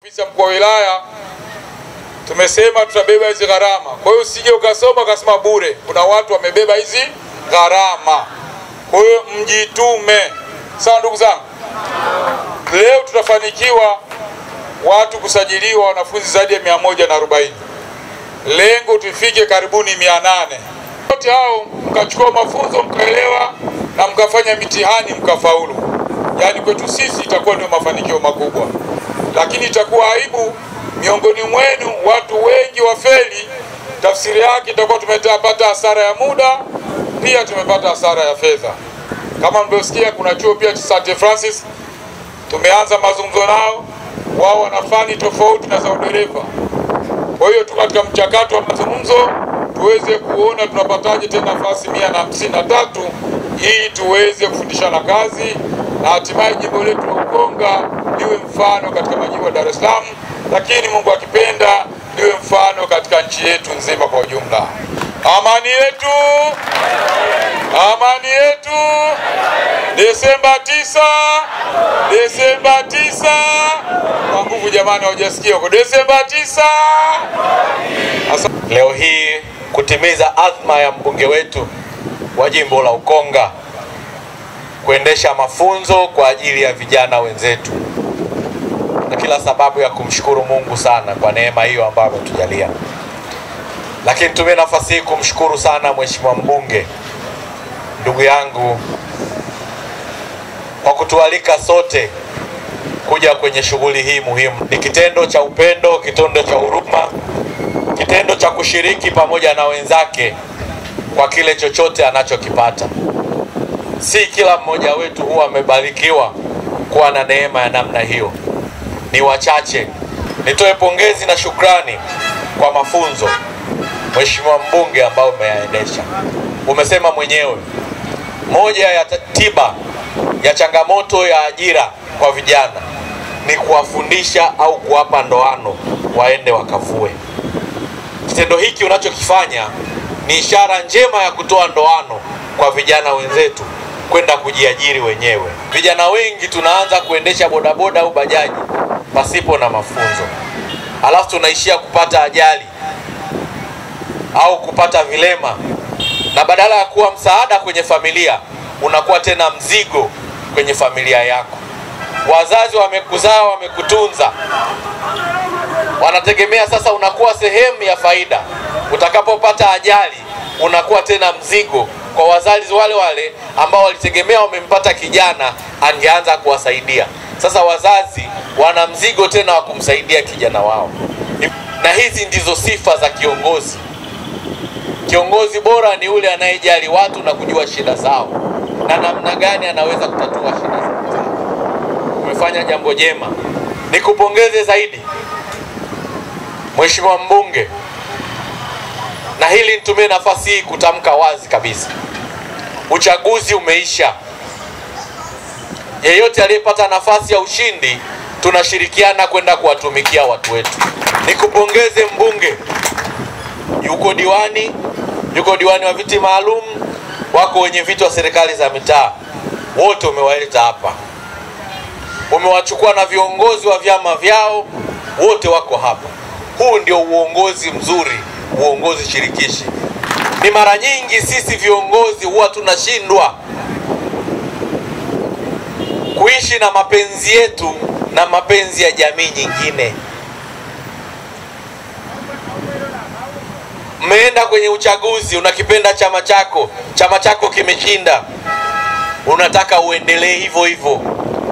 Afisa mkuu wa wilaya tumesema tutabeba hizi gharama. Kwa hiyo usije ukasoma ukasema bure. Kuna watu wamebeba hizi gharama. Kwa hiyo mjitume. Sawa ndugu zangu? Leo tutafanikiwa watu kusajiliwa wanafunzi zaidi ya 140. Lengo tufike karibuni 800. Wote hao mkachukua mafunzo, mkaelewa na mkafanya mitihani mkafaulu. Yaani kwetu sisi itakuwa ndio mafanikio makubwa. Lakini itakuwa aibu miongoni mwenu watu wengi wafeli. Tafsiri yake itakuwa tumepata hasara ya muda, pia tumepata hasara ya fedha. Kama mlivyosikia kuna chuo pia cha St. Francis tumeanza mazungumzo nao, wao wana fani tofauti na za udereva. Kwa hiyo tuko katika mchakato wa mazungumzo tuweze kuona tunapataje tena nafasi 153 ili tuweze kufundishana kazi na hatimaye jimbo letu la Ukonga liwe mfano katika majimbo ya Dar es Salaam, lakini Mungu akipenda liwe mfano katika nchi yetu nzima kwa ujumla. Amani yetu, amani yetu. Desemba 9, Desemba 9. Kwa nguvu jamani, hujasikia huko Desemba 9. Leo hii kutimiza azma ya mbunge wetu wa jimbo la Ukonga kuendesha mafunzo kwa ajili ya vijana wenzetu. Na kila sababu ya kumshukuru Mungu sana kwa neema hiyo ambayo ametujalia. Lakini tumie nafasi hii kumshukuru sana mheshimiwa mbunge, ndugu yangu, kwa kutualika sote kuja kwenye shughuli hii muhimu. Ni kitendo cha upendo, kitendo cha huruma, kitendo cha kushiriki pamoja na wenzake kwa kile chochote anachokipata. Si kila mmoja wetu huwa amebarikiwa kuwa na neema ya namna hiyo. Ni wachache. Nitoe pongezi na shukrani kwa mafunzo mheshimiwa mbunge ambao umeyaendesha. Umesema mwenyewe moja ya tiba ya changamoto ya ajira kwa vijana ni kuwafundisha au kuwapa ndoano waende wakavue. Kitendo hiki unachokifanya ni ishara njema ya kutoa ndoano kwa vijana wenzetu kwenda kujiajiri wenyewe. Vijana wengi tunaanza kuendesha bodaboda au bajaji pasipo na mafunzo. Alafu tunaishia kupata ajali au kupata vilema, na badala ya kuwa msaada kwenye familia unakuwa tena mzigo kwenye familia yako. Wazazi wamekuzaa, wamekutunza, wanategemea sasa unakuwa sehemu ya faida. Utakapopata ajali unakuwa tena mzigo kwa wazazi wale wale ambao walitegemea wamempata kijana angeanza kuwasaidia. Sasa wazazi wana mzigo tena wa kumsaidia kijana wao. Na hizi ndizo sifa za kiongozi. Kiongozi bora ni yule anayejali watu na kujua shida zao na namna gani anaweza kutatua shida zao. Umefanya jambo jema. Nikupongeze zaidi mheshimiwa mbunge. Na hili nitumie nafasi hii kutamka wazi kabisa. Uchaguzi umeisha. Yeyote aliyepata nafasi ya ushindi tunashirikiana kwenda kuwatumikia watu wetu. Nikupongeze mbunge. Yuko diwani wa viti maalum, wako wenye viti wa serikali za mitaa. Wote umewaleta hapa. Umewachukua na viongozi wa vyama vyao, wote wako hapa. Huu ndio uongozi mzuri, uongozi shirikishi. Ni mara nyingi sisi viongozi huwa tunashindwa kuishi na mapenzi yetu na mapenzi ya jamii nyingine. Mmeenda kwenye uchaguzi, unakipenda chama chako kimeshinda, unataka uendelee hivyo hivyo.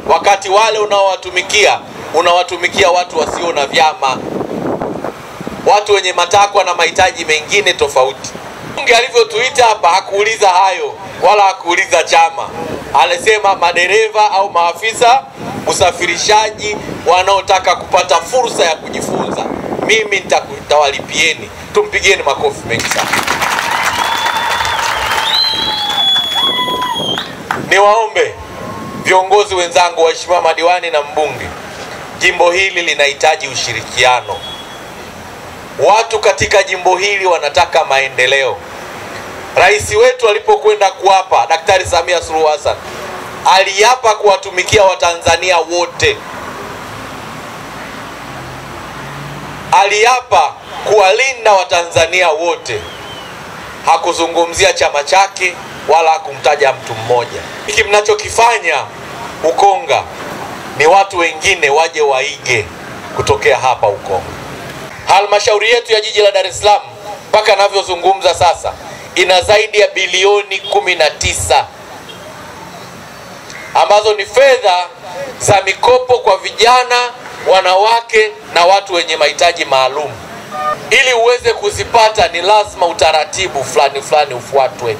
Wakati wale unawatumikia watu wasio na vyama, watu wenye matakwa na mahitaji mengine tofauti. Mungu alivyotuita hapa hakuuliza hayo wala hakuuliza chama. Alisema madereva au maafisa usafirishaji wanaotaka kupata fursa ya kujifunza, mimi nitawalipieni. Tumpigieni makofi mengi sana. Niwaombe viongozi wenzangu, waheshimiwa madiwani na mbunge, jimbo hili linahitaji ushirikiano. Watu katika jimbo hili wanataka maendeleo. Rais wetu alipokwenda kuapa, Daktari Samia Suluhu Hassan aliapa kuwatumikia Watanzania wote. aliapa kuwalinda Watanzania wote. Hakuzungumzia chama chake wala hakumtaja mtu mmoja. Hiki mnachokifanya Ukonga ni watu wengine waje waige kutokea hapa Ukonga. Halmashauri yetu ya jiji la Dar es Salaam mpaka ninavyozungumza sasa ina zaidi ya bilioni 19 ambazo ni fedha za mikopo kwa vijana, wanawake na watu wenye mahitaji maalum. Ili uweze kuzipata ni lazima utaratibu fulani ufuatwe.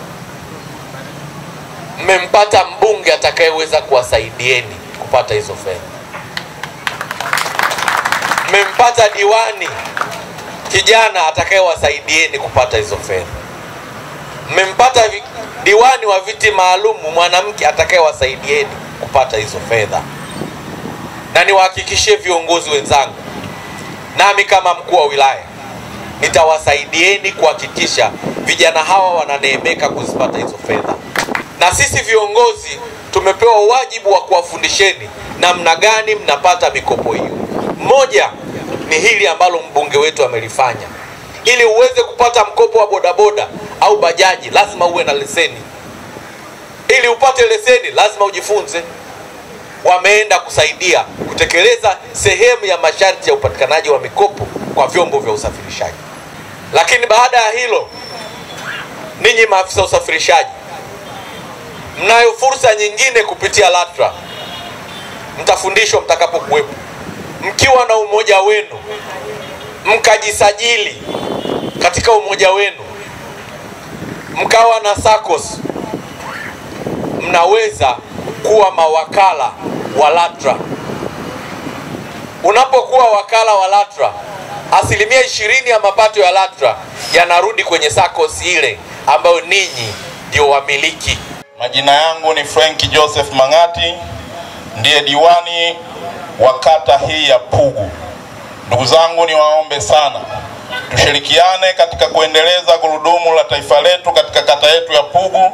Mmempata mbunge atakayeweza kuwasaidieni kupata hizo fedha. Mmempata diwani kijana atakayewasaidieni kupata hizo fedha. Mmempata diwani wa viti maalum mwanamke atakayewasaidieni kupata hizo fedha. Na niwahakikishie viongozi wenzangu, nami kama mkuu wa wilaya nitawasaidieni kuhakikisha vijana hawa wananeemeka kuzipata hizo fedha. Na sisi viongozi tumepewa wajibu wa kuwafundisheni namna gani mnapata mikopo hiyo. Moja ni hili ambalo mbunge wetu amelifanya. Ili uweze kupata mkopo wa bodaboda au bajaji lazima uwe na leseni. Ili upate leseni lazima ujifunze. Wameenda kusaidia kutekeleza sehemu ya masharti ya upatikanaji wa mikopo kwa vyombo vya usafirishaji. Lakini baada ya hilo, ninyi maafisa usafirishaji mnayo fursa nyingine kupitia LATRA. Mtafundishwa mtakapokuwepo. Mkiwa na umoja wenu, mkajisajili katika umoja wenu, mkawa na SACCOS, mnaweza kuwa mawakala wa LATRA. Unapokuwa wakala wa LATRA, 20% ya mapato ya LATRA yanarudi kwenye SACCOS ile ambayo ninyi ndio wamiliki. Majina yangu ni Frank Joseph Mangati, ndiye diwani wa kata hii ya Pugu. Ndugu zangu, niwaombe sana tushirikiane katika kuendeleza gurudumu la taifa letu katika kata yetu ya Pugu